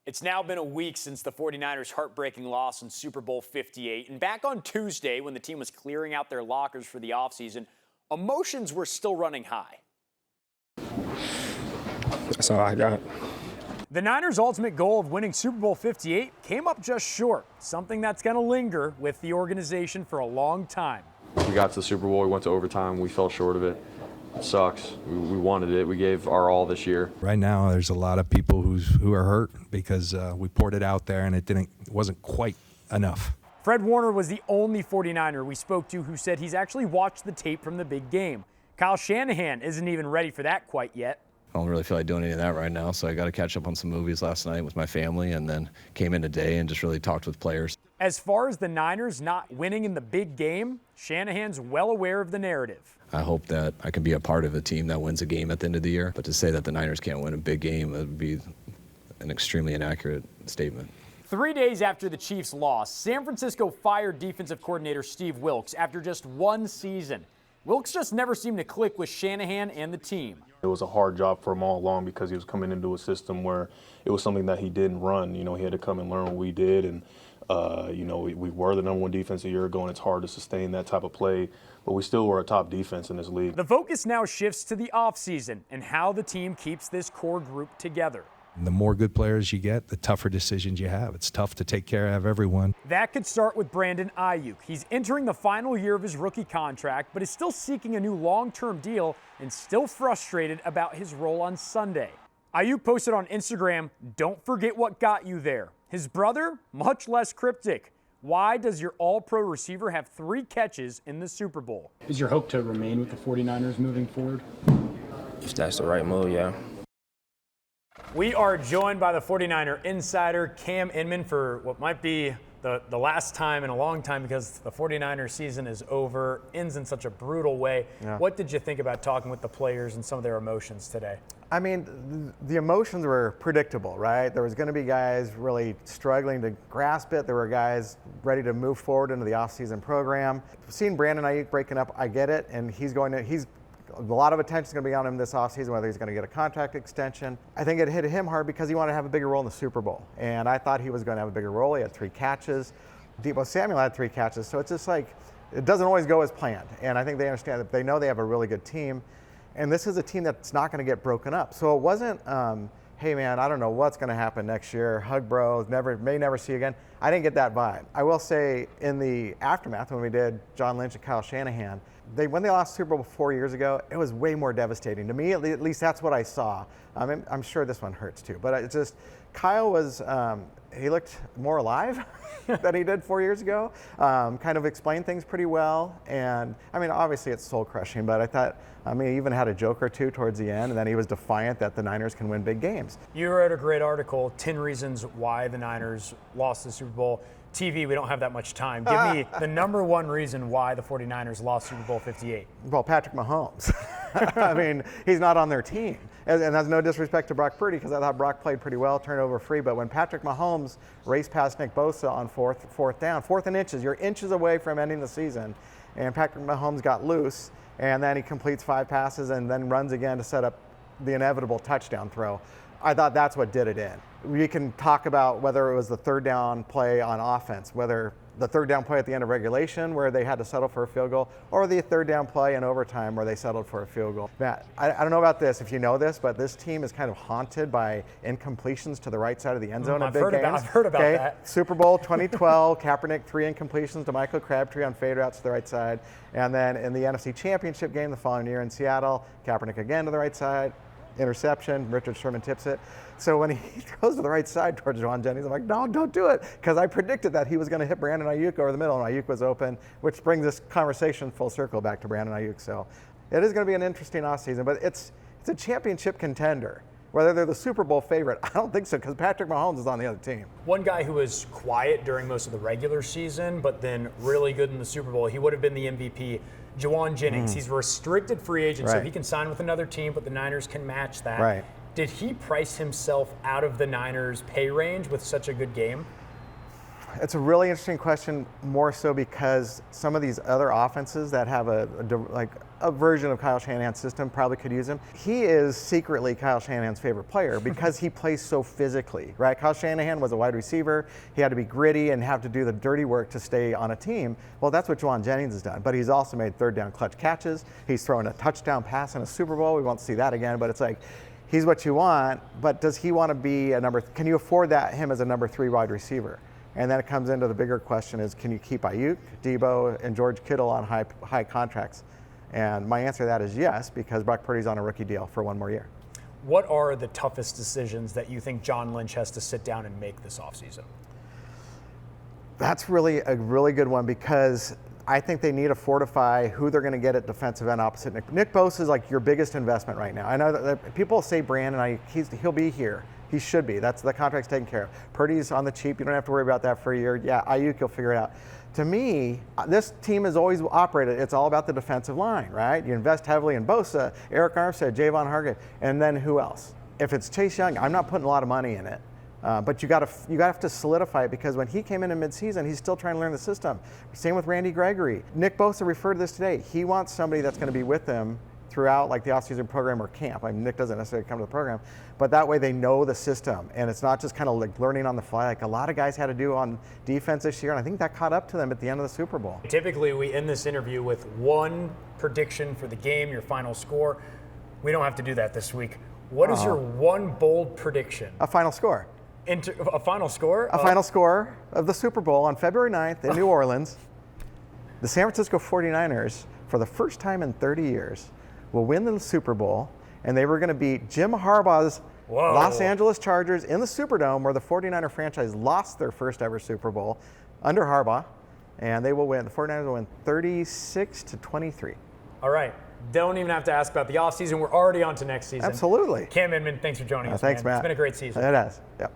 It's now been a week since the 49ers' heartbreaking loss in Super Bowl 58. And back on Tuesday, when the team was clearing out their lockers for the offseason, emotions were still running high. That's all I got. The Niners' ultimate goal of winning Super Bowl 58 came up just short, something that's going to linger with the organization for a long time. We got to the Super Bowl, we went to overtime, we fell short of it. It sucks. We wanted it. We gave our all this year. Right now, there's a lot of people who are hurt because we poured it out there and it wasn't quite enough. Fred Warner was the only 49er we spoke to who said he's actually watched the tape from the big game. Kyle Shanahan isn't even ready for that quite yet. I don't really feel like doing any of that right now, so I got to catch up on some movies last night with my family and then came in today and just really talked with players. As far as the Niners not winning in the big game, Shanahan's well aware of the narrative. I hope that I can be a part of a team that wins a game at the end of the year, but to say that the Niners can't win a big game, that would be an extremely inaccurate statement. 3 days after the Chiefs' loss, San Francisco fired defensive coordinator Steve Wilks after just one season. Wilks just never seemed to click with Shanahan and the team. It was a hard job for him all along because he was coming into a system where it was something that he didn't run. You know, he had to come and learn what we did, and we were the #1 defense a year ago, and it's hard to sustain that type of play, but we still were a top defense in this league. The focus now shifts to the offseason and how the team keeps this core group together. The more good players you get, the tougher decisions you have. It's tough to take care of everyone. That could start with Brandon Ayuk. He's entering the final year of his rookie contract, but is still seeking a new long-term deal and still frustrated about his role on Sunday. Ayuk posted on Instagram, "Don't forget what got you there." His brother, much less cryptic. Why does your all-pro receiver have 3 catches in the Super Bowl? Is your hope to remain with the 49ers moving forward? If that's the right move, yeah. We are joined by the 49er insider, Cam Inman, for what might be the last time in a long time because the 49er season is over, ends in such a brutal way. Yeah. What did you think about talking with the players and some of their emotions today? I mean, the emotions were predictable, right? There was going to be guys really struggling to grasp it. There were guys ready to move forward into the offseason program. Seeing Brandon Ayuk breaking up, I get it, and he's a lot of attention is going to be on him this offseason, whether he's going to get a contract extension. I think it hit him hard because he wanted to have a bigger role in the Super Bowl. And I thought he was going to have a bigger role. He had 3 catches. Deebo Samuel had 3 catches. So it's just like, it doesn't always go as planned. And I think they understand that they know they have a really good team. And this is a team that's not going to get broken up. So it wasn't, hey man, I don't know what's going to happen next year. Hug bro, may never see you again. I didn't get that vibe. I will say in the aftermath when we did John Lynch and Kyle Shanahan, when they lost Super Bowl 4 years ago, it was way more devastating. To me, at least that's what I saw. I'm sure this one hurts too, but it's just, Kyle was, he looked more alive than he did 4 years ago. Kind of explained things pretty well. And I mean, obviously it's soul crushing, but I thought, he even had a joke or two towards the end, and then he was defiant that the Niners can win big games. You wrote a great article, 10 reasons why the Niners lost the Super Bowl. TV, we don't have that much time. Give me the #1 reason why the 49ers lost Super Bowl 58. Well, Patrick Mahomes. I mean, he's not on their team. And that's no disrespect to Brock Purdy because I thought Brock played pretty well, turnover free. But when Patrick Mahomes raced past Nick Bosa on fourth down, 4th and inches, you're inches away from ending the season. And Patrick Mahomes got loose, and then he completes 5 passes and then runs again to set up the inevitable touchdown throw. I thought that's what did it in. We can talk about whether it was the 3rd down play on offense, whether the 3rd down play at the end of regulation where they had to settle for a field goal, or the 3rd down play in overtime where they settled for a field goal. Matt, I don't know about this, if you know this, but this team is kind of haunted by incompletions to the right side of the end zone in big games. I've heard about that. Super Bowl 2012, Kaepernick 3 incompletions to Michael Crabtree on fade routes to the right side. And then in the NFC Championship game the following year in Seattle, Kaepernick again to the right side. Interception, Richard Sherman tips it. So when he throws to the right side towards Juwan Jennings, I'm like, no, don't do it. Because I predicted that he was going to hit Brandon Ayuk over the middle, and Ayuk was open, which brings this conversation full circle back to Brandon Ayuk. So it is going to be an interesting offseason, but it's a championship contender. Whether they're the Super Bowl favorite, I don't think so, because Patrick Mahomes is on the other team. One guy who was quiet during most of the regular season, but then really good in the Super Bowl, he would have been the MVP, Juwan Jennings. He's a restricted free agent, so he can sign with another team, but the Niners can match that. Right. Did he price himself out of the Niners' pay range with such a good game? It's a really interesting question, more so because some of these other offenses that have a version of Kyle Shanahan's system probably could use him. He is secretly Kyle Shanahan's favorite player because he plays so physically, right? Kyle Shanahan was a wide receiver. He had to be gritty and have to do the dirty work to stay on a team. Well, that's what Juwan Jennings has done, but he's also made third down clutch catches. He's thrown a touchdown pass in a Super Bowl. We won't see that again, but it's like, he's what you want, but does he want to be can you afford him as a number 3 wide receiver? And then it comes into the bigger question is, can you keep Ayuk, Debo, and George Kittle on high contracts? And my answer to that is yes, because Brock Purdy's on a rookie deal for 1 more year. What are the toughest decisions that you think John Lynch has to sit down and make this offseason? That's really a really good one, because I think they need to fortify who they're going to get at defensive end opposite Nick. Nick Bosa is like your biggest investment right now. I know that people say Brandon, he'll be here. He should be. The contract's taken care of. Purdy's on the cheap. You don't have to worry about that for a year. Yeah, Ayuk, you'll figure it out. To me, this team has always operated. It's all about the defensive line, right? You invest heavily in Bosa, Eric Armstead, Javon Hargrave, and then who else? If it's Chase Young, I'm not putting a lot of money in it. But you have to solidify it, because when he came in midseason, he's still trying to learn the system. Same with Randy Gregory. Nick Bosa referred to this today. He wants somebody that's going to be with him throughout, like the offseason program or camp. I mean, Nick doesn't necessarily come to the program, but that way they know the system, and it's not just kind of like learning on the fly like a lot of guys had to do on defense this year, and I think that caught up to them at the end of the Super Bowl. Typically, we end this interview with one prediction for the game, your final score. We don't have to do that this week. What is your one bold prediction? A final score. A final score? A final score of the Super Bowl on February 9th in New Orleans. The San Francisco 49ers, for the first time in 30 years, will win the Super Bowl, and they were going to beat Jim Harbaugh's Los Angeles Chargers in the Superdome, where the 49er franchise lost their first ever Super Bowl under Harbaugh, and they will win. The 49ers will win 36-23. All right. Don't even have to ask about the offseason. We're already on to next season. Absolutely. Cam Inman, thanks for joining us. Thanks, man. Matt. It's been a great season. It has. Yep.